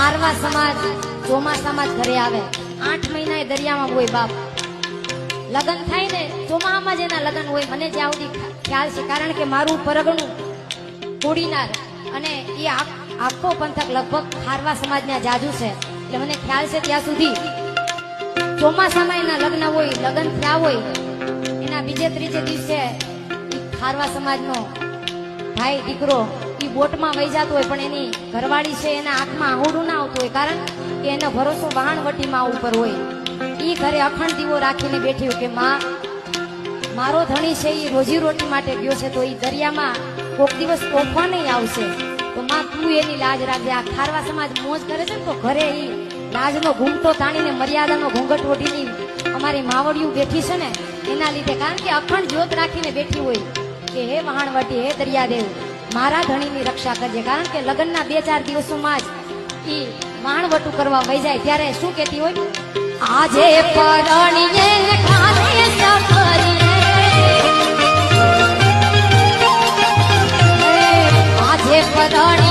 ખારવા સમાજ ચોમાસામાં જ ઘરે આવે, 8 મહિના એ દરિયામાં હોય બાપ. લગ્ન થાય ને ચોમાસામાં જ એના લગ્ન હોય. મને જ્યાં સુધી ખ્યાલ છે, કારણ કે મારું પરગણું કોડીનાર અને એ આખો પંથક લગભગ ખારવા સમાજના જાજુ છે, એટલે મને ખ્યાલ છે ત્યાં સુધી ચોમાસામાં એના લગ્ન હોય. લગ્ન થયા હોય એના બીજે ત્રીજે દિવસે ખારવા સમાજનો ભાઈ દીકરો એ બોટમાં વહી જતો હોય, પણ એની ઘરવાળી છે એના આંખમાં આહુડું ના આવતું હોય, કારણ કે એનો ભરોસો વહાણવટીમાં ઉપર હોય. એ ઘરે અખંડ દીવો રાખીને બેઠી હોય કે માં, મારો ધણી છે એ રોજી રોટી માટે ગયો છે, તો એ દરિયામાં કોક દિવસ તોફાન નહીં આવશે, તો માં તું એની લાજ રાખજે. આ ખારવા સમાજ મોજ કરે છે ને, તો ઘરે એ લાજનો ઘૂમટો તાણીને મર્યાદાનો ઘૂંઘટ ઓઢીની અમારી માવડિયું બેઠી છે ને એના લીધે, કારણ કે અખંડ જ્યોત રાખીને બેઠી હોય કે હે વહાણવટી, હે દરિયાદેવ, મારા ધણીની રક્ષા કરજે. કારણ કે લગ્નના 2-4 દિવસોમાં જ એ વહાણવટું કરવા વહી જાય ત્યારે શું કહેતી હોય? આજે પરણીએ ખાને સફરીએ, આજે પરણીએ